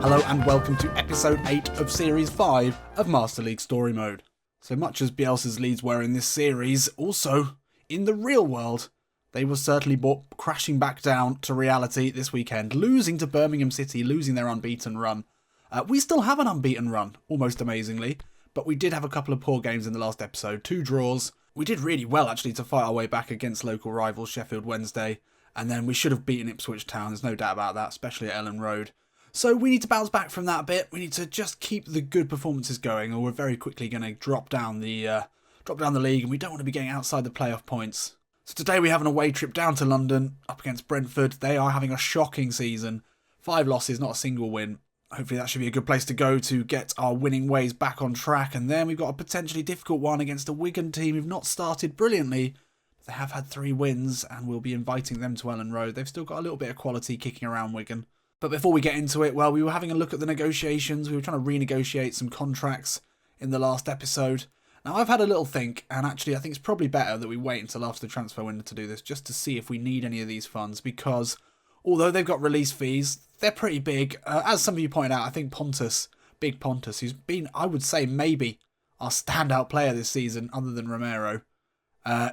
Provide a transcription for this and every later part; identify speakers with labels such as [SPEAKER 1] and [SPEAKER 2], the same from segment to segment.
[SPEAKER 1] Hello and welcome to episode 8 of series 5 of Master League Story Mode. So much as Bielsa's Leeds were in this series, also in the real world, they were certainly brought crashing back down to reality this weekend, losing to Birmingham City, losing their unbeaten run. We still have an unbeaten run, almost amazingly, but we did have a couple of poor games in the last episode, 2 draws. We did really well actually to fight our way back against local rivals Sheffield Wednesday, and then we should have beaten Ipswich Town, there's no doubt about that, especially at Ellen Road. So we need to bounce back from that a bit. We need to just keep the good performances going, or we're very quickly going to drop down the league, and we don't want to be getting outside the playoff points. So today we have an away trip down to London, up against Brentford. They are having a shocking season. 5 losses, not a single win. Hopefully that should be a good place to go to get our winning ways back on track. And then we've got a potentially difficult one against a Wigan team who've not started brilliantly. They have had 3 wins, and we'll be inviting them to Ellen Road. They've still got a little bit of quality kicking around Wigan. But before we get into it, well, we were having a look at the negotiations. We were trying to renegotiate some contracts in the last episode. Now, I've had a little think, and actually I think it's probably better that we wait until after the transfer window to do this, just to see if we need any of these funds, because although they've got release fees, they're pretty big. As some of you pointed out, I think Big Pontus, who's been, I would say, maybe our standout player this season, other than Romero,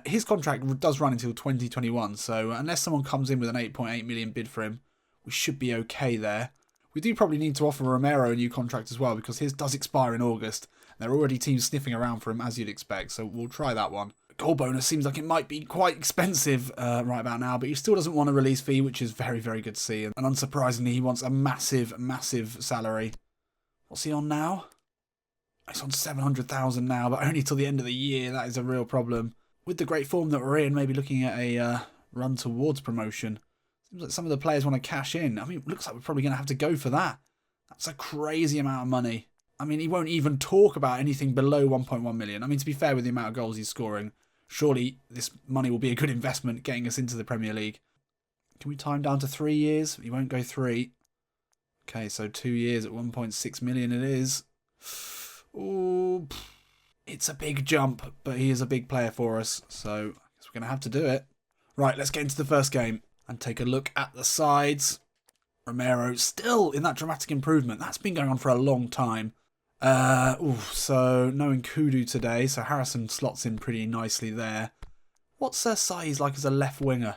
[SPEAKER 1] his contract does run until 2021, so unless someone comes in with an 8.8 million bid for him, we should be okay there. We do probably need to offer Romero a new contract as well, because his does expire in August. There are already teams sniffing around for him, as you'd expect, so we'll try that one. Goal bonus seems like it might be quite expensive right about now, but he still doesn't want a release fee, which is very, very good to see. And unsurprisingly, he wants a massive, massive salary. What's he on now? He's on 700,000 now, but only till the end of the year. That is a real problem. With the great form that we're in, maybe looking at a run towards promotion. Seems like some of the players want to cash in. I mean, it looks like we're probably going to have to go for that. That's a crazy amount of money. I mean, he won't even talk about anything below 1.1 million. I mean, to be fair with the amount of goals he's scoring, surely this money will be a good investment getting us into the Premier League. Can we time down to 3 years? He won't go 3. Okay, so 2 years at 1.6 million it is. Ooh, it's a big jump, but he is a big player for us, so I guess we're going to have to do it. Right, let's get into the first game and take a look at the sides. Romero still in that dramatic improvement. That's been going on for a long time. So no Nkudu today, so Harrison slots in pretty nicely there. What's size like as a left winger?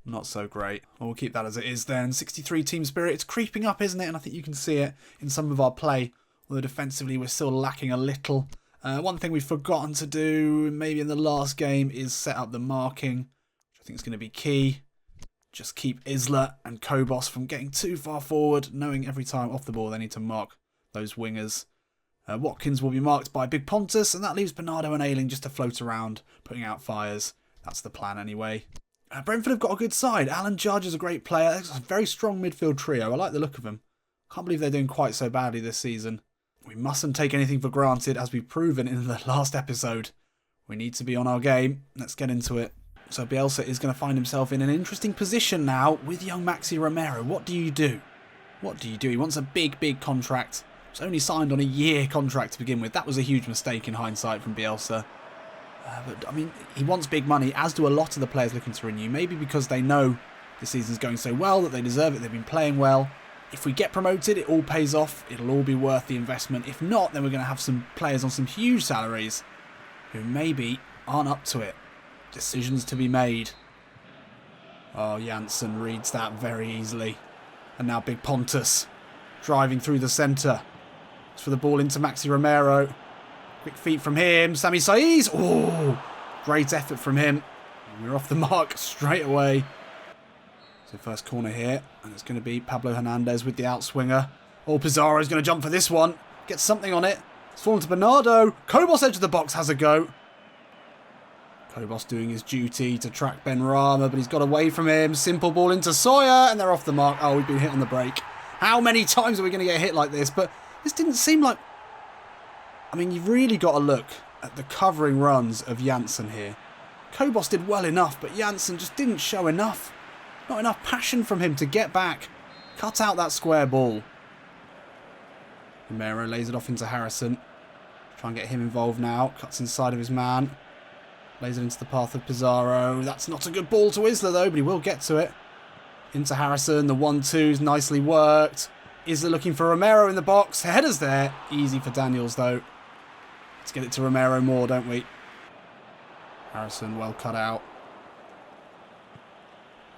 [SPEAKER 1] Not so great. Well, we'll keep that as it is then. 63 team spirit. It's creeping up, isn't it? And I think you can see it in some of our play. Although defensively we're still lacking a little. One thing we've forgotten to do, maybe in the last game, is set up the marking, which I think is going to be key. Just keep Isla and Kobos from getting too far forward, knowing every time off the ball they need to mark those wingers. Watkins will be marked by Big Pontus, and that leaves Bernardo and Ayling just to float around, putting out fires. That's the plan anyway. Brentford have got a good side. Alan Judge is a great player. It's a very strong midfield trio. I like the look of them. Can't believe they're doing quite so badly this season. We mustn't take anything for granted, as we've proven in the last episode. We need to be on our game. Let's get into it. So Bielsa is going to find himself in an interesting position now with young Maxi Romero. What do you do? What do you do? He wants a big, big contract. He's only signed on a year contract to begin with. That was a huge mistake in hindsight from Bielsa. But, I mean, he wants big money, as do a lot of the players looking to renew. Maybe because they know the season's going so well that they deserve it. They've been playing well. If we get promoted, it all pays off. It'll all be worth the investment. If not, then we're going to have some players on some huge salaries who maybe aren't up to it. Decisions to be made. Oh, Janssen reads that very easily. And now Big Pontus driving through the centre. It's for the ball into Maxi Romero. Quick feet from him. Sami Saiz. Oh, great effort from him. And we're off the mark straight away. So first corner here. And it's going to be Pablo Hernandez with the outswinger. Oh, Pizarro's going to jump for this one. Get something on it. It's fallen to Bernardo. Kobos edge of the box has a go. Kobos doing his duty to track Ben Rama, but he's got away from him. Simple ball into Sawyer, and they're off the mark. Oh, we've been hit on the break. How many times are we going to get hit like this? But this didn't seem like... I mean, you've really got to look at the covering runs of Janssen here. Kobos did well enough, but Janssen just didn't show enough. Not enough passion from him to get back. Cut out that square ball. Romero lays it off into Harrison. Try and get him involved now. Cuts inside of his man. Lays it into the path of Pizarro. That's not a good ball to Isla though, but he will get to it. Into Harrison. The 1-2's nicely worked. Isla looking for Romero in the box. Header's there. Easy for Daniels, though. Let's get it to Romero more, don't we? Harrison, well cut out.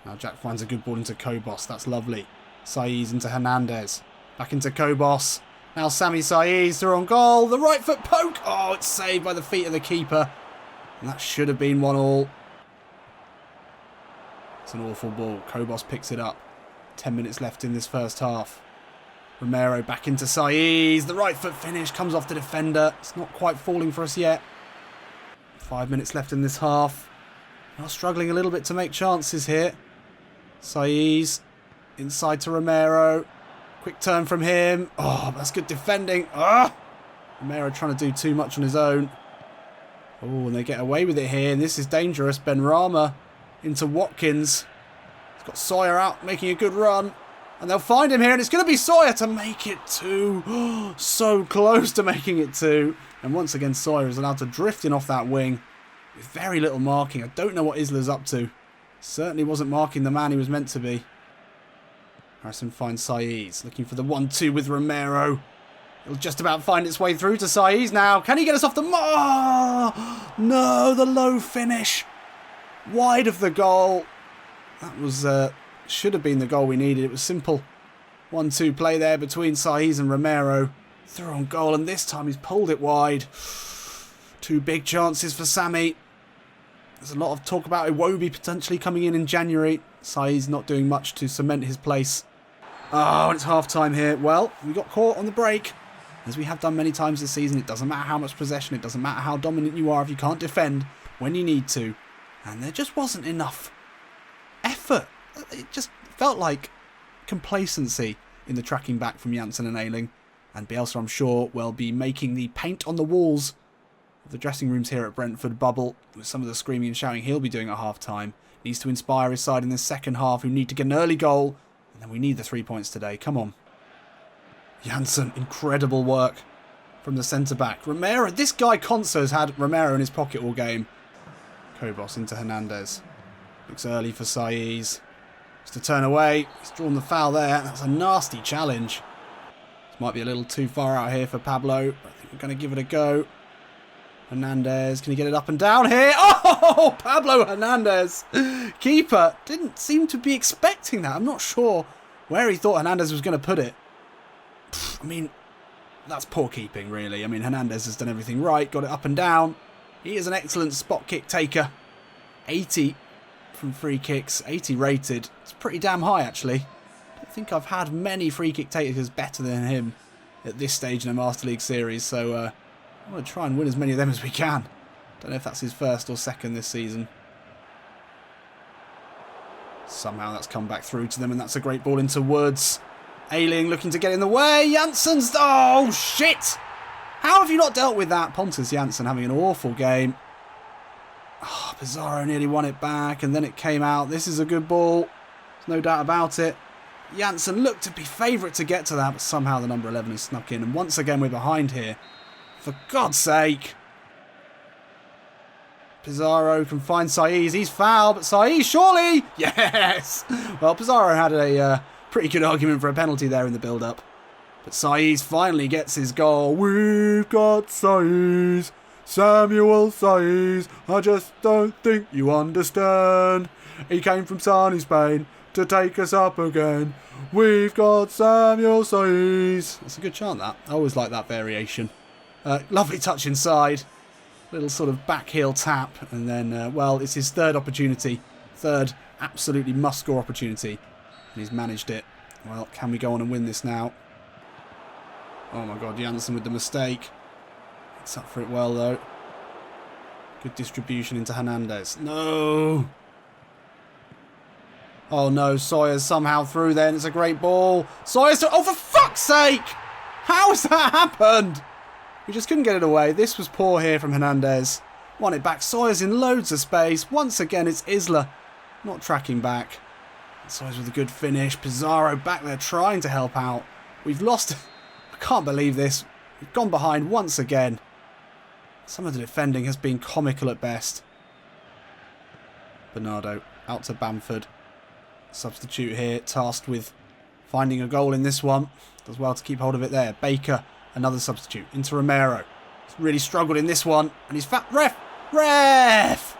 [SPEAKER 1] Now Jack finds a good ball into Kobos. That's lovely. Saiz into Hernandez. Back into Kobos. Now Sami Saiz through on goal. The right foot poke. Oh, it's saved by the feet of the keeper. And that should have been 1-1. It's an awful ball. Kobos picks it up. 10 minutes left in this first half. Romero back into Saiz. The right foot finish comes off the defender. It's not quite falling for us yet. 5 minutes left in this half. We're struggling a little bit to make chances here. Saiz inside to Romero. Quick turn from him. Oh, that's good defending. Ah! Romero trying to do too much on his own. Oh, and they get away with it here. And this is dangerous. Benrahma into Watkins. He's got Sawyer out, making a good run. And they'll find him here. And it's going to be Sawyer to make it 2. So close to making it 2. And once again, Sawyer is allowed to drift in off that wing with very little marking. I don't know what Isla's up to. Certainly wasn't marking the man he was meant to be. Harrison finds Saiz, looking for the 1-2 with Romero. It'll just about find its way through to Saiz now. Can he get us off the... Oh, no, the low finish. Wide of the goal. That was... should have been the goal we needed. It was simple. 1-2 play there between Saiz and Romero. Through on goal, and this time he's pulled it wide. 2 big chances for Sami. There's a lot of talk about Iwobi potentially coming in January. Saiz not doing much to cement his place. Oh, and it's half-time here. Well, we got caught on the break. As we have done many times this season, it doesn't matter how much possession, it doesn't matter how dominant you are if you can't defend when you need to. And there just wasn't enough effort. It just felt like complacency in the tracking back from Janssen and Ayling. And Bielsa, I'm sure, will be making the paint on the walls of the dressing rooms here at Brentford bubble with some of the screaming and shouting he'll be doing at half-time. Needs to inspire his side in this second half, who need to get an early goal. And then we need the 3 points today. Come on. Janssen, incredible work from the centre-back. Romero, this guy Conso's had Romero in his pocket all game. Kobos into Hernandez. Looks early for Saiz. Just to turn away. He's drawn the foul there. That's a nasty challenge. This might be a little too far out here for Pablo. I think we're going to give it a go. Hernandez, can he get it up and down here? Oh, Pablo Hernandez. Keeper didn't seem to be expecting that. I'm not sure where he thought Hernandez was going to put it. I mean, that's poor keeping, really. I mean, Hernandez has done everything right, got it up and down. He is an excellent spot kick taker. 80 from free kicks, 80 rated. It's pretty damn high, actually. I don't think I've had many free kick takers better than him at this stage in a Master League series, so I want to try and win as many of them as we can. Don't know if that's his first or second this season. Somehow that's come back through to them, and that's a great ball into Woods. Ayling looking to get in the way. Janssen's... Oh, shit! How have you not dealt with that? Pontus Jansson having an awful game. Oh, Pizarro nearly won it back, and then it came out. This is a good ball. There's no doubt about it. Janssen looked to be favourite to get to that, but somehow the number 11 has snuck in. And once again, we're behind here. For God's sake. Pizarro can find Saiz. He's fouled, but Saiz, surely! Yes! Well, Pizarro had a pretty good argument for a penalty there in the build-up. But Saiz finally gets his goal. We've got Saiz. Samuel Saiz. I just don't think you understand. He came from sunny Spain to take us up again. We've got Samuel Saiz. That's a good chant, that. I always like that variation. Lovely touch inside. Little sort of back heel tap. And then, well, it's his third opportunity. Third absolutely must-score opportunity. And he's managed it. Well, can we go on and win this now? Oh my God, Janssen with the mistake. It's up for it well, though. Good distribution into Hernandez. No! Oh no, Sawyer's somehow through then. It's a great ball. Sawyer's... Oh, for fuck's sake! How has that happened? We just couldn't get it away. This was poor here from Hernandez. Won it back. Sawyer's in loads of space. Once again, it's Isla not tracking back. Sawyer's with a good finish. Pizarro back there trying to help out. We've lost... I can't believe this. We've gone behind once again. Some of the defending has been comical at best. Bernardo out to Bamford. Substitute here, tasked with Finding a goal in this one. Does well to keep hold of it there. Baker, another substitute. Into Romero. He's really struggled in this one. And he's fat. Ref! Ref!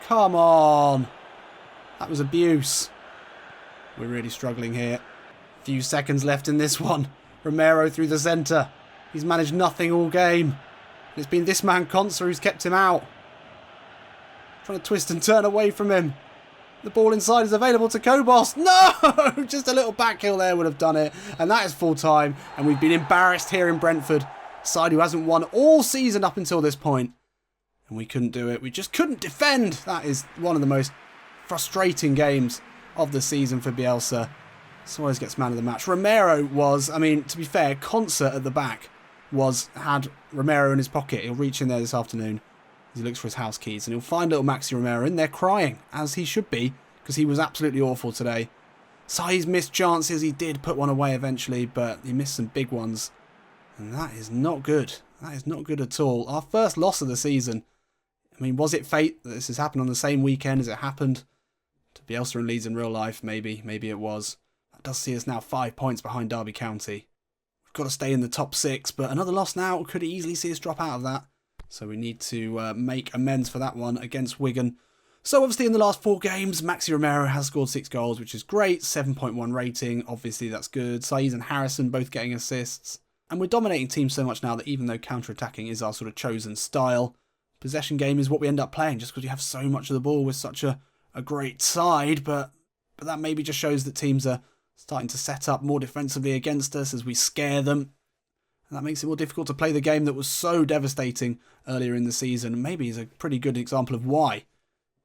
[SPEAKER 1] Come on. That was abuse. We're really struggling here. Few seconds left in this one. Romero through the centre. He's managed nothing all game. It's been this man Konsa who's kept him out. Trying to twist and turn away from him. The ball inside is available to Kobos. No! Just a little back heel there would have done it. And that is full time. And we've been embarrassed here in Brentford. Side who hasn't won all season up until this point. And we couldn't do it. We just couldn't defend. That is one of the most frustrating games of the season for Bielsa. Suarez gets man of the match. Romero was, I mean, to be fair, Konsa at the back had Romero in his pocket. He'll reach in there this afternoon as he looks for his house keys, and he'll find little Maxi Romero in there crying, as he should be, because he was absolutely awful today. Sai's missed chances. He did put one away eventually, but he missed some big ones, and that is not good. That is not good at all. Our first loss of the season. I mean, was it fate that this has happened on the same weekend as it happened to Bielsa and Leeds in real life? Maybe it was. That does see us now 5 points behind Derby County. We've got to stay in the top 6, but another loss now could easily see us drop out of that. So we need to make amends for that one against Wigan. So obviously in the last 4 games, Maxi Romero has scored 6 goals, which is great. 7.1 rating. Obviously that's good. Saiz and Harrison both getting assists. And we're dominating teams so much now that even though counter-attacking is our sort of chosen style, possession game is what we end up playing just because we have so much of the ball. We're such a great side, but that maybe just shows that teams are starting to set up more defensively against us as we scare them. And that makes it more difficult to play the game that was so devastating earlier in the season. And maybe is a pretty good example of why.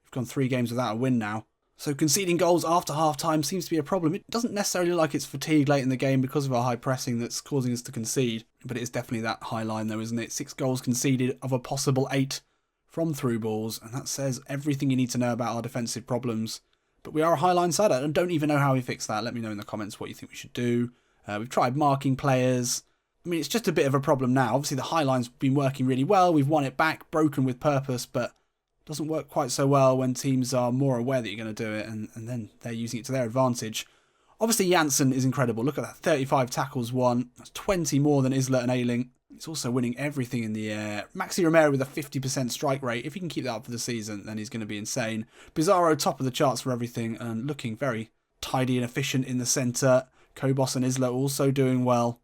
[SPEAKER 1] We've gone 3 games without a win now. So conceding goals after half-time seems to be a problem. It doesn't necessarily look like it's fatigue late in the game because of our high pressing that's causing us to concede. But it is definitely that high line though, isn't it? 6 goals conceded of a possible 8 from through balls. And that says everything you need to know about our defensive problems. But we are a high line side. I don't even know how we fix that. Let me know in the comments what you think we should do. We've tried marking players. I mean, it's just a bit of a problem now. Obviously, the high line's been working really well. We've won it back, broken with purpose, but it doesn't work quite so well when teams are more aware that you're going to do it, and then they're using it to their advantage. Obviously, Janssen is incredible. Look at that, 35 tackles won. That's 20 more than Isla and Ayling. He's also winning everything in the air. Maxi Romero with a 50% strike rate. If he can keep that up for the season, then he's going to be insane. Pizarro, top of the charts for everything, and looking very tidy and efficient in the centre. Kobos and Isla also doing well.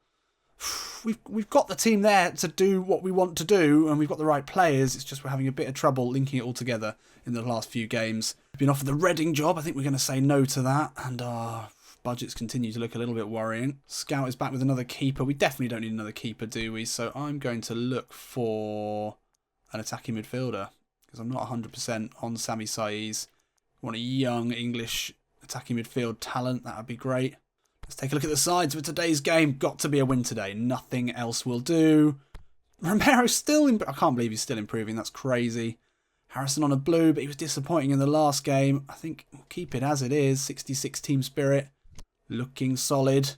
[SPEAKER 1] We've got the team there to do what we want to do, and we've got the right players. It's just we're having a bit of trouble linking it all together in the last few games. We've been offered the Reading job. I think we're going to say no to that, and our budgets continue to look a little bit worrying. Scout is back with another keeper. We definitely don't need another keeper, do we? So I'm going to look for an attacking midfielder because I'm not 100% on Sami Saiz. I want a young English attacking midfield talent. That would be great. Let's take a look at the sides for today's game. Got to be a win today. Nothing else will do. Romero's still... I can't believe he's still improving. That's crazy. Harrison on a blue, but he was disappointing in the last game. I think we'll keep it as it is. 66 team spirit. Looking solid.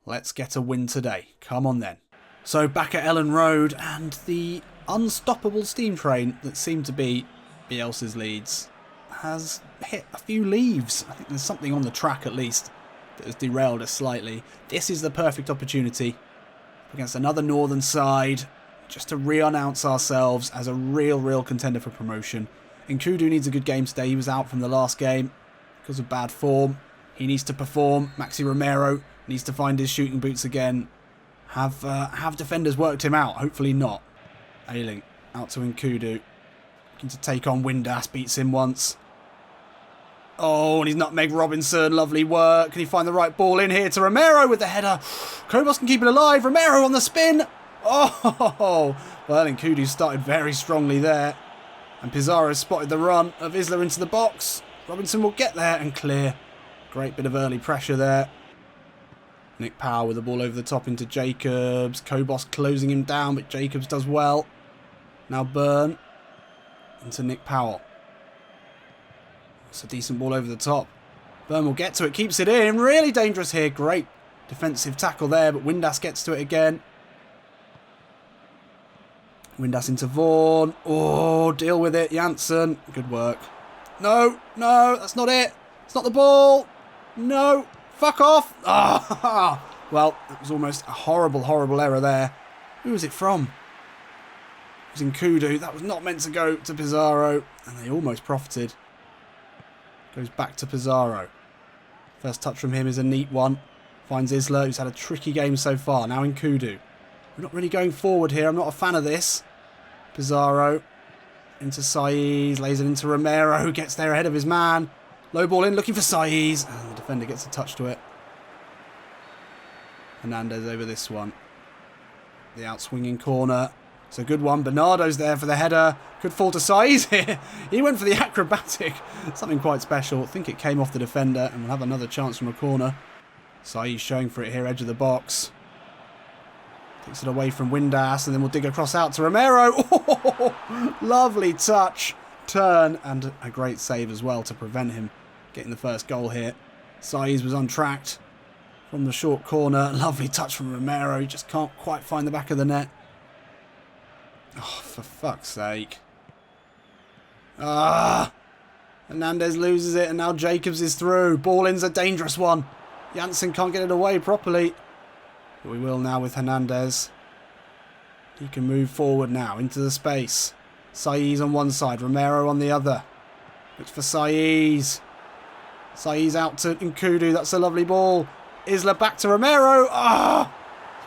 [SPEAKER 1] Let's get a win today. Come on then. So back at Ellen Road, and the unstoppable steam train that seemed to be Bielsa's Leeds has hit a few leaves. I think there's something on the track at least that has derailed us slightly. This is the perfect opportunity against another northern side just to re-announce ourselves as a real contender for promotion. Nkudu needs a good game today. He was out from the last game because of bad form. He needs to perform. Maxi Romero needs to find his shooting boots again. Have defenders worked him out? Hopefully not. Ayling out to Nkudu. Looking to take on Windass. Beats him once. Oh, and he's nutmeg Robinson. Lovely work. Can he find the right ball in here to Romero with the header? Kobos can keep it alive. Romero on the spin. Oh, well, Nkudu started very strongly there. And Pizarro spotted the run of Isla into the box. Robinson will get there and clear. Great bit of early pressure there. Nick Powell with the ball over the top into Jacobs. Kobos closing him down, but Jacobs does well. Now Byrne into Nick Powell. It's a decent ball over the top. Byrne will get to it, keeps it in. Really dangerous here. Great defensive tackle there, but Windass gets to it again. Windass into Vaughan. Oh, deal with it, Janssen. Good work. No, that's not it. It's not the ball. No. Fuck off! Oh, well, it was almost a horrible, horrible error there. Who was it from? It was Nkudu. That was not meant to go to Pizarro. And they almost profited. Goes back to Pizarro. First touch from him is a neat one. Finds Isla, who's had a tricky game so far. Now Nkudu. We're not really going forward here. I'm not a fan of this. Pizarro. Into Saiz. Lays it into Romero, who gets there ahead of his man. Low ball in, looking for Saiz. And the defender gets a touch to it. Hernandez over this one. The outswinging corner. It's a good one. Bernardo's there for the header. Could fall to Saiz here. He went for the acrobatic. Something quite special. I think it came off the defender, and we'll have another chance from a corner. Saiz showing for it here, edge of the box. Takes it away from Windass, and then we'll dig across out to Romero. Oh, lovely touch. Turn, and a great save as well to prevent him getting the first goal here. Saiz was untracked from the short corner. Lovely touch from Romero. He just can't quite find the back of the net. Oh, for fuck's sake. Hernandez loses it, and now Jacobs is through. Ball in's a dangerous one. Janssen can't get it away properly. But we will now with Hernandez. He can move forward now into the space. Saiz on one side, Romero on the other. Looks for Saiz. Saiz out to Nkudu. That's a lovely ball. Isla back to Romero.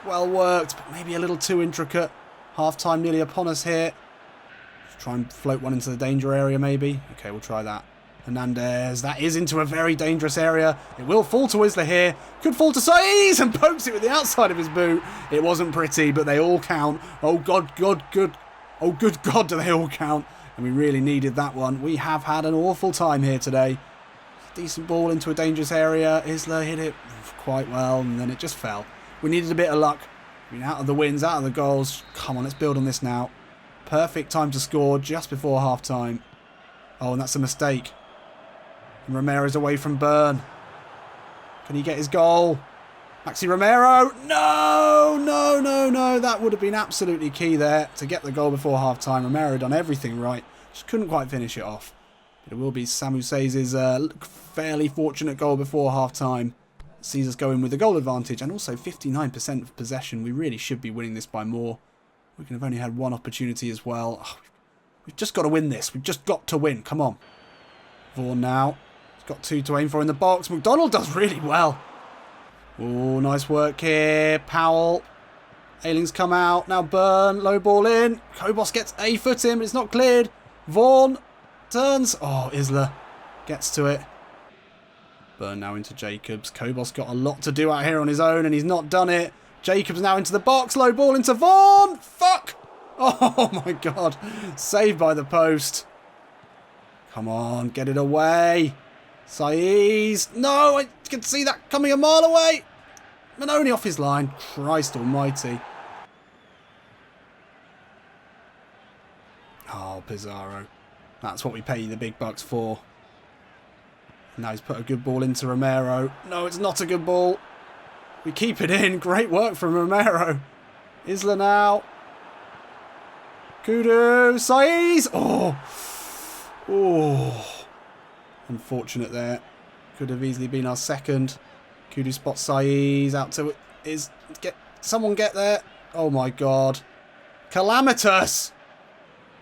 [SPEAKER 1] Well worked, but maybe a little too intricate. Half-time nearly upon us here. Let's try and float one into the danger area maybe. Okay, we'll try that. Hernandez. That is into a very dangerous area. It will fall to Isla here. Could fall to Saiz and pokes it with the outside of his boot. It wasn't pretty, but they all count. Oh, God, good. Oh, good God, do they all count. And we really needed that one. We have had an awful time here today. Decent ball into a dangerous area. Isla hit it quite well, and then it just fell. We needed a bit of luck. I mean, out of the wins, out of the goals. Come on, let's build on this now. Perfect time to score just before half-time. Oh, and that's a mistake. And Romero's away from Byrne. Can he get his goal? Maxi Romero. No. That would have been absolutely key there to get the goal before half-time. Romero had done everything right. Just couldn't quite finish it off. But it will be Samu Saiz' fairly fortunate goal before half-time. Sees us going with the goal advantage and also 59% of possession. We really should be winning this by more. We can have only had one opportunity as well. We've just got to win this. We've just got to win. Come on. Vaughan now. He's got two to aim for in the box. McDonald does really well. Oh, nice work here. Powell. Ailing's come out. Now Byrne. Low ball in. Kobos gets a foot in, but it's not cleared. Vaughan turns. Oh, Isla gets to it. Byrne now into Jacobs. Kobos got a lot to do out here on his own, and he's not done it. Jacobs now into the box. Low ball into Vaughan. Fuck. Oh, my God. Saved by the post. Come on, get it away. Saiz. No, I can see that coming a mile away. Manoni off his line. Christ almighty. Oh, Pizarro. That's what we pay you the big bucks for. Now he's put a good ball into Romero. No, it's not a good ball. We keep it in. Great work from Romero. Isla now. Kudu. Saiz. Oh. Unfortunate there. Could have easily been our second. Kudu spots Saiz out to it. Someone get there. Oh my God. Calamitous.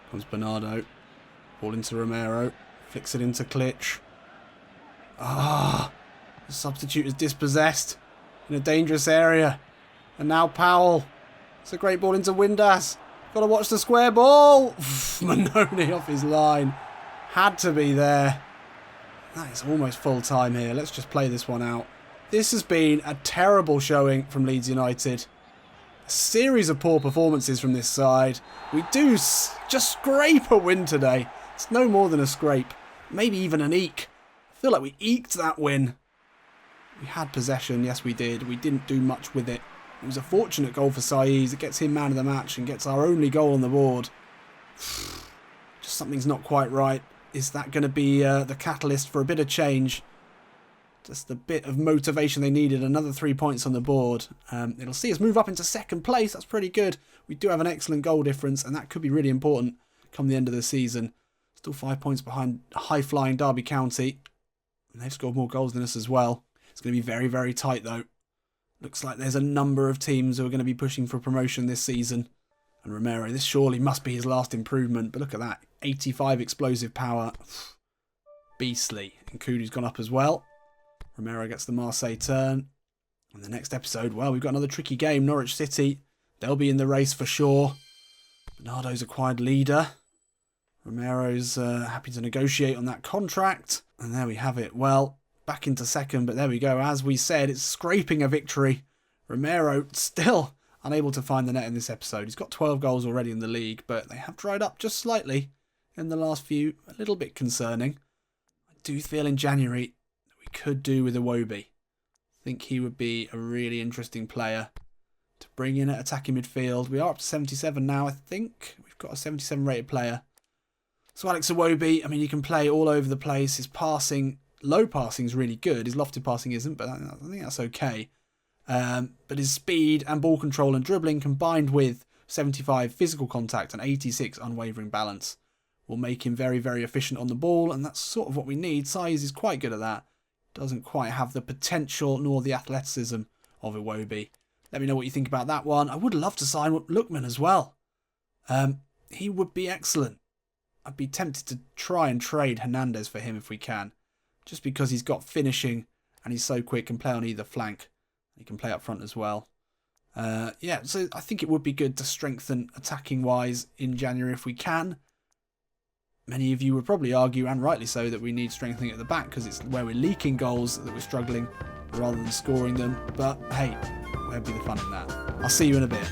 [SPEAKER 1] Comes Bernardo. Ball into Romero. Flicks it into Klitsch. The substitute is dispossessed in a dangerous area. And now Powell. It's a great ball into Windass. Got to watch the square ball. Manoni off his line. Had to be there. That is almost full time here. Let's just play this one out. This has been a terrible showing from Leeds United. A series of poor performances from this side. We do just scrape a win today. It's no more than a scrape. Maybe even an eke. I feel like we eked that win. We had possession, yes we did. We didn't do much with it. It was a fortunate goal for Saiz. It gets him man of the match and gets our only goal on the board. Just something's not quite right. Is that going to be the catalyst for a bit of change? Just a bit of motivation they needed. Another 3 points on the board. It'll see us move up into second place. That's pretty good. We do have an excellent goal difference, and that could be really important come the end of the season. Still 5 points behind high-flying Derby County. And they've scored more goals than us as well. It's going to be very, very tight though. Looks like there's a number of teams who are going to be pushing for promotion this season. And Romero, this surely must be his last improvement. But look at that. 85 explosive power. Beastly. And Kudu's gone up as well. Romero gets the Marseille turn. And the next episode, well, we've got another tricky game. Norwich City. They'll be in the race for sure. Bernardo's acquired leader. Romero's happy to negotiate on that contract. And there we have it. Well, back into second, but there we go. As we said, it's scraping a victory. Romero still unable to find the net in this episode. He's got 12 goals already in the league, but they have dried up just slightly in the last few. A little bit concerning. I do feel in January that we could do with Iwobi. I think he would be a really interesting player to bring in at attacking midfield. We are up to 77 now, I think. We've got a 77 rated player. So Alex Iwobi, I mean, he can play all over the place. His passing, low passing is really good. His lofted passing isn't, but I think that's okay. But his speed and ball control and dribbling combined with 75 physical contact and 86 unwavering balance will make him very, very efficient on the ball. And that's sort of what we need. Size is quite good at that. Doesn't quite have the potential nor the athleticism of Iwobi. Let me know what you think about that one. I would love to sign Lookman as well. He would be excellent. I'd be tempted to try and trade Hernandez for him if we can. Just because he's got finishing and he's so quick, can play on either flank. He can play up front as well. Yeah, so I think it would be good to strengthen attacking-wise in January if we can. Many of you would probably argue, and rightly so, that we need strengthening at the back because it's where we're leaking goals that we're struggling rather than scoring them. But hey, where'd be the fun in that? I'll see you in a bit.